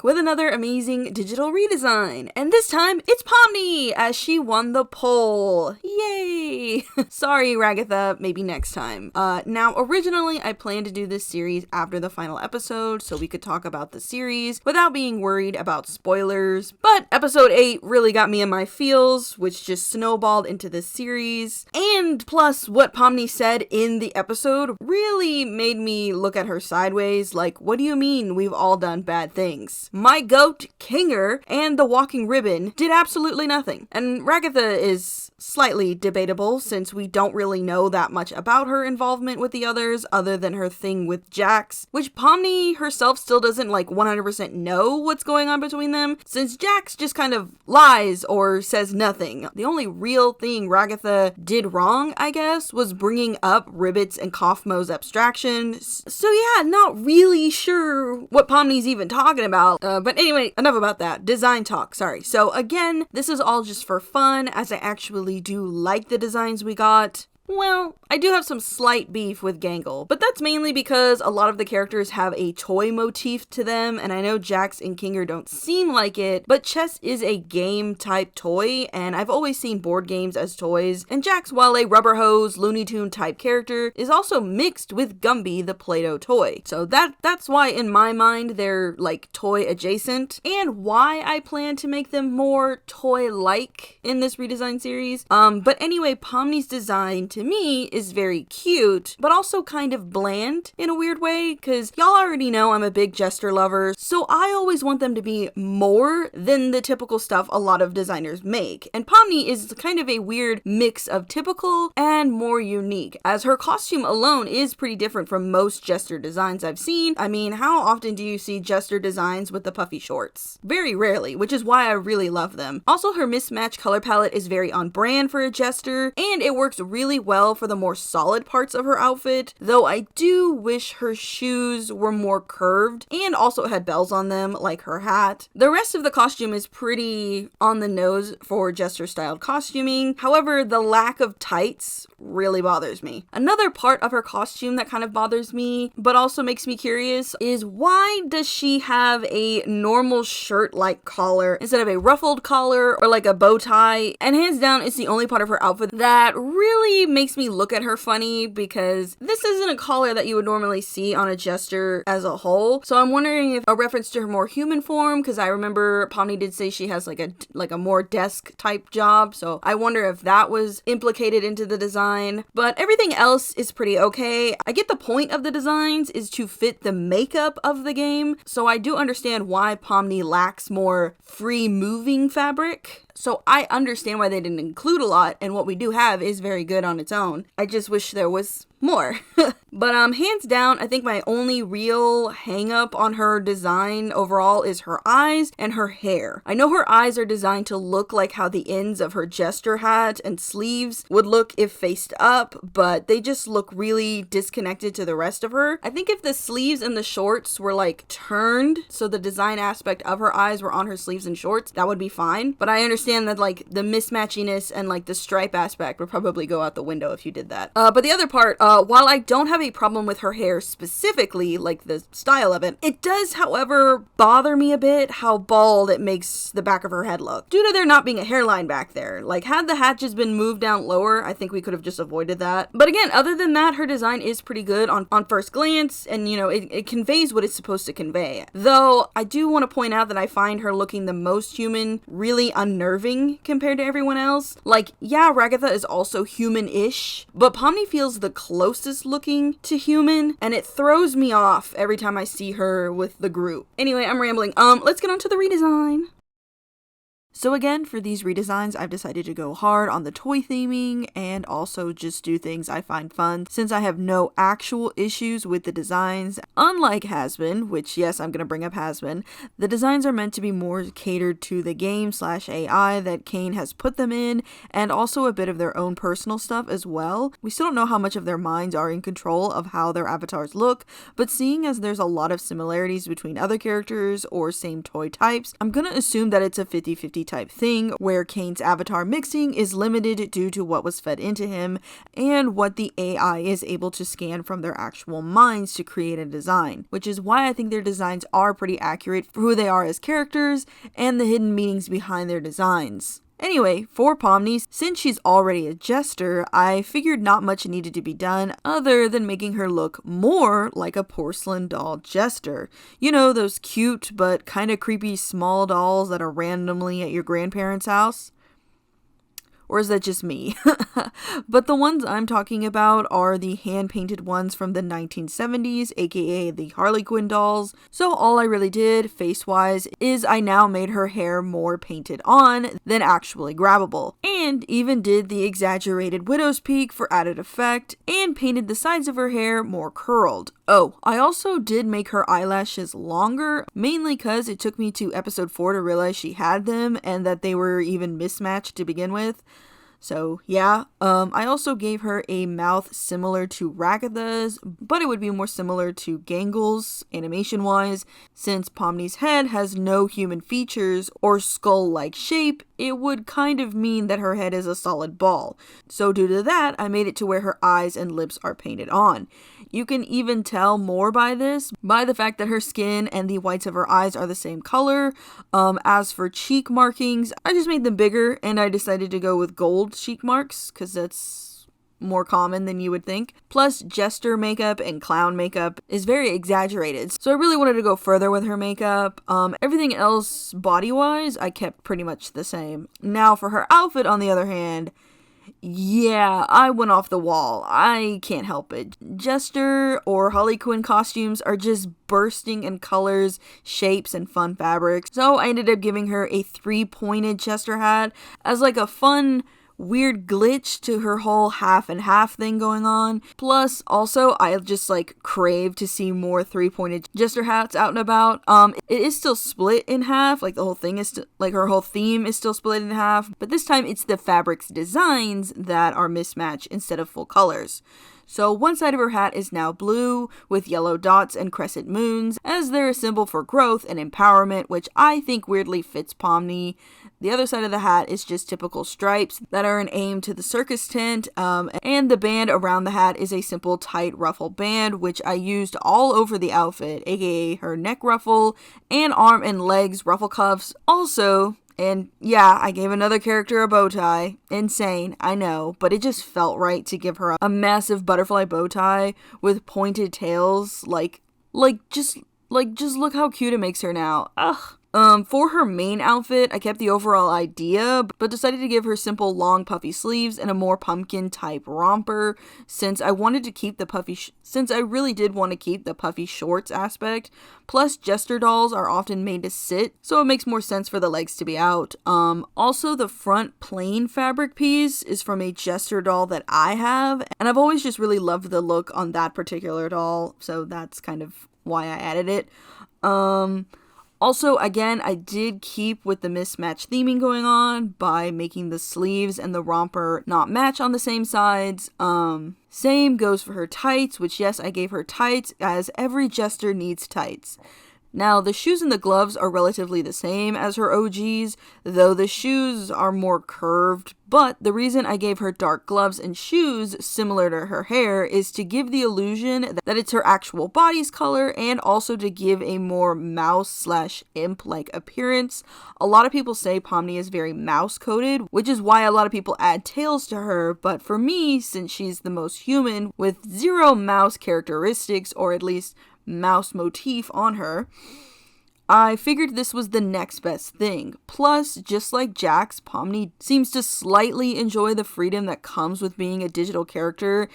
with another amazing digital redesign, and this time it's Pomni as she won the poll. Yay! Sorry, Ragatha, maybe next time. Now, originally I planned to do this series after the final episode so we could talk about the series without being worried about spoilers, but episode 8 really got me in my feels, which just snowballed into this series, and plus what Pomni said in the episode really made me look at her sideways, like, what do you mean we've all done bad things? My goat, Kinger, and the walking ribbon did absolutely nothing. And Ragatha is slightly debatable since we don't really know that much about her involvement with the others other than her thing with Jax, which Pomni herself still doesn't 100% know what's going on between them, since Jax just kind of lies or says nothing. The only real thing Ragatha did wrong, I guess, was bringing up Ribbit's and Kaufmo's abstraction. So yeah, not really sure what Pomni's even talking about. But anyway, enough about that. Design talk, sorry. So again, this is all just for fun, as I actually do like the designs we got. Well, I do have some slight beef with Gangle, but that's mainly because a lot of the characters have a toy motif to them, and I know Jax and Kinger don't seem like it, but chess is a game type toy, and I've always seen board games as toys, and Jax, while a rubber hose, Looney Tune type character, is also mixed with Gumby, the Play-Doh toy. So that's why in my mind they're toy adjacent, and why I plan to make them more toy-like in this redesign series. But anyway, Pomni's design to me is very cute, but also kind of bland in a weird way, because y'all already know I'm a big jester lover, so I always want them to be more than the typical stuff a lot of designers make. And Pomni is kind of a weird mix of typical and more unique, as her costume alone is pretty different from most jester designs I've seen. I mean, how often do you see jester designs with the puffy shorts? Very rarely, which is why I really love them. Also, her mismatched color palette is very on brand for a jester, and it works really well for the more solid parts of her outfit, though I do wish her shoes were more curved and also had bells on them like her hat. The rest of the costume is pretty on the nose for jester styled costuming, however the lack of tights really bothers me. Another part of her costume that kind of bothers me but also makes me curious is why does she have a normal shirt like collar instead of a ruffled collar or a bow tie, and hands down it's the only part of her outfit that really makes me look at her funny, because this isn't a collar that you would normally see on a jester as a whole. So I'm wondering if a reference to her more human form, because I remember Pomni did say she has a more desk type job, so I wonder if that was implicated into the design. But everything else is pretty okay. I get the point of the designs is to fit the makeup of the game, so I do understand why Pomni lacks more free moving fabric. So I understand why they didn't include a lot, and what we do have is very good on its own. I just wish there was more. But hands down, I think my only real hang up on her design overall is her eyes and her hair. I know her eyes are designed to look like how the ends of her jester hat and sleeves would look if faced up, but they just look really disconnected to the rest of her. I think if the sleeves and the shorts were turned so the design aspect of her eyes were on her sleeves and shorts, that would be fine. But I understand that the mismatchiness and the stripe aspect would probably go out the window if you did that. But the other part, while I don't have a problem with her hair specifically, the style of it, it does, however, bother me a bit how bald it makes the back of her head look, due to there not being a hairline back there. Had the hat just been moved down lower, I think we could have just avoided that. But again, other than that, her design is pretty good on first glance, and it conveys what it's supposed to convey. Though, I do want to point out that I find her looking the most human really unnerving compared to everyone else. Yeah, Ragatha is also human-ish, but Pomni feels the closest looking to human, and it throws me off every time I see her with the group. Anyway, I'm rambling. Let's get on to the redesign. So again, for these redesigns, I've decided to go hard on the toy theming and also just do things I find fun, since I have no actual issues with the designs. Unlike Hasbin, which yes, I'm going to bring up Hasbin, the designs are meant to be more catered to the game/AI that Kane has put them in, and also a bit of their own personal stuff as well. We still don't know how much of their minds are in control of how their avatars look, but seeing as there's a lot of similarities between other characters or same toy types, I'm going to assume that it's a 50-50 type thing, where Kane's avatar mixing is limited due to what was fed into him and what the AI is able to scan from their actual minds to create a design, which is why I think their designs are pretty accurate for who they are as characters and the hidden meanings behind their designs. Anyway, for Pomni, since she's already a jester, I figured not much needed to be done other than making her look more like a porcelain doll jester. You know, those cute but kind of creepy small dolls that are randomly at your grandparents' house? Or is that just me? But the ones I'm talking about are the hand-painted ones from the 1970s, aka the Harley Quinn dolls. So all I really did, face-wise, is I now made her hair more painted on than actually grabbable. And even did the exaggerated widow's peak for added effect, and painted the sides of her hair more curled. Oh, I also did make her eyelashes longer, mainly because it took me to episode 4 to realize she had them and that they were even mismatched to begin with. So yeah, I also gave her a mouth similar to Ragatha's, but it would be more similar to Gangle's animation-wise. Since Pomni's head has no human features or skull-like shape, it would kind of mean that her head is a solid ball. So due to that, I made it to where her eyes and lips are painted on. You can even tell more by the fact that her skin and the whites of her eyes are the same color. As for cheek markings, I just made them bigger and I decided to go with gold cheek marks because that's more common than you would think. Plus, jester makeup and clown makeup is very exaggerated, so I really wanted to go further with her makeup. Everything else body-wise, I kept pretty much the same. Now for her outfit, on the other hand, yeah, I went off the wall. I can't help it. Jester or Harley Quinn costumes are just bursting in colors, shapes, and fun fabrics. So I ended up giving her a 3-pointed Jester hat as like a fun, weird glitch to her whole half and half thing going on. Plus, also, I just like crave to see more 3-pointed Jester hats out and about. It is still split in half, like the whole thing is like her whole theme is still split in half, but this time it's the fabric's designs that are mismatched instead of full colors. So one side of her hat is now blue with yellow dots and crescent moons, as they're a symbol for growth and empowerment, which I think weirdly fits Pomni. The other side of the hat is just typical stripes that are an aim to the circus tent, and the band around the hat is a simple tight ruffle band, which I used all over the outfit, aka her neck ruffle and arm and legs ruffle cuffs also. And yeah, I gave another character a bow tie. Insane, I know, but it just felt right to give her a massive butterfly bow tie with pointed tails. Just look how cute it makes her now. Ugh. For her main outfit, I kept the overall idea, but decided to give her simple long puffy sleeves and a more pumpkin type romper, since I really did want to keep the puffy shorts aspect. Plus, jester dolls are often made to sit, so it makes more sense for the legs to be out. Also, the front plain fabric piece is from a jester doll that I have, and I've always just really loved the look on that particular doll, so that's kind of why I added it. Also, again, I did keep with the mismatch theming going on by making the sleeves and the romper not match on the same sides. Same goes for her tights, which yes, I gave her tights, as every jester needs tights. Now, the shoes and the gloves are relatively the same as her OGs, though the shoes are more curved, but the reason I gave her dark gloves and shoes similar to her hair is to give the illusion that it's her actual body's color, and also to give a more mouse/imp-like appearance. A lot of people say Pomni is very mouse-coded, which is why a lot of people add tails to her, but for me, since she's the most human with zero mouse characteristics, or at least mouse motif on her, I figured this was the next best thing. Plus, just like Jax, Pomni seems to slightly enjoy the freedom that comes with being a digital character,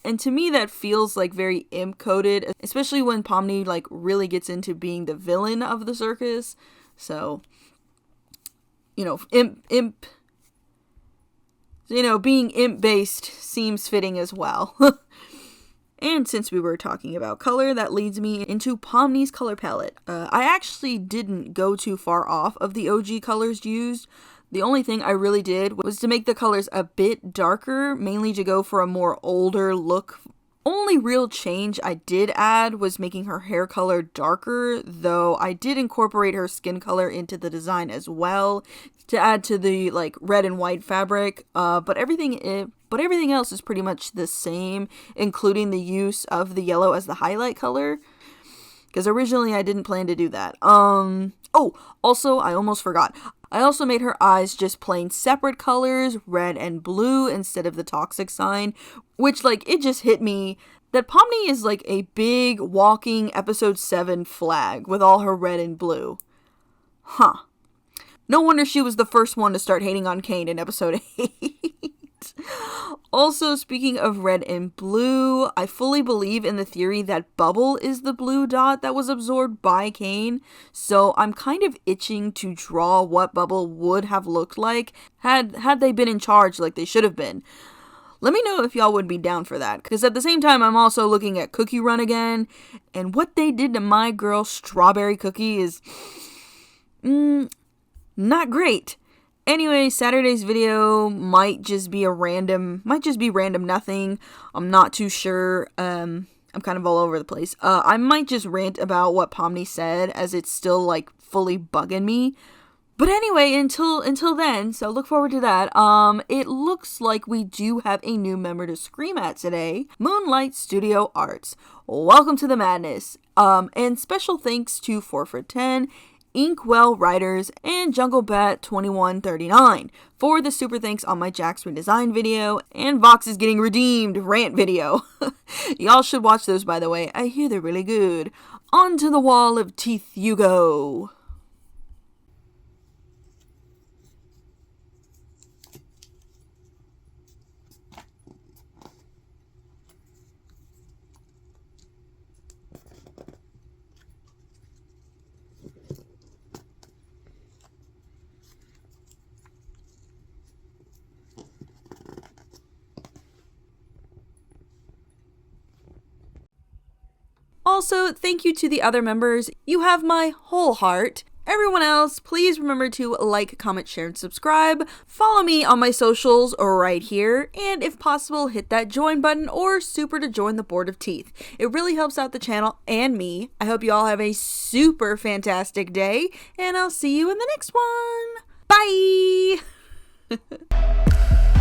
and to me that feels like very imp-coded, especially when Pomni like really gets into being the villain of the circus. So, being imp-based seems fitting as well. And since we were talking about color, that leads me into Pomni's color palette. I actually didn't go too far off of the OG colors used. The only thing I really did was to make the colors a bit darker, mainly to go for a more older look Only real change I did add was making her hair color darker, though I did incorporate her skin color into the design as well to add to the like red and white fabric. But everything else is pretty much the same, including the use of the yellow as the highlight color. Because originally I didn't plan to do that. Oh, also, I almost forgot. I also made her eyes just plain separate colors, red and blue, instead of the toxic sign. Which, like, it just hit me that Pomni is like a big walking episode 7 flag with all her red and blue. Huh. No wonder she was the first one to start hating on Kane in episode 8. Also, speaking of red and blue, I fully believe in the theory that Bubble is the blue dot that was absorbed by Kane, so I'm kind of itching to draw what Bubble would have looked like had they been in charge like they should have been. Let me know if y'all would be down for that, because at the same time I'm also looking at Cookie Run again, and what they did to my girl Strawberry Cookie is not great. Anyway, Saturday's video might just be random nothing. I'm not too sure. I'm kind of all over the place. I might just rant about what Pomni said, as it's still like fully bugging me. But anyway, until then, so look forward to that. It looks like we do have a new member to scream at today. Moonlight Studio Arts. Welcome to the madness. And special thanks to 4for10, Inkwell Writers, and Jungle Bat 2139 for the super thanks on my Jax redesign video and Vox is getting redeemed rant video. Y'all should watch those, by the way. I hear they're really good. Onto the wall of teeth you go. Also, thank you to the other members. You have my whole heart. Everyone else, please remember to like, comment, share, and subscribe. Follow me on my socials right here. And if possible, hit that join button or super to join the Board of Teeth. It really helps out the channel and me. I hope you all have a super fantastic day. And I'll see you in the next one. Bye!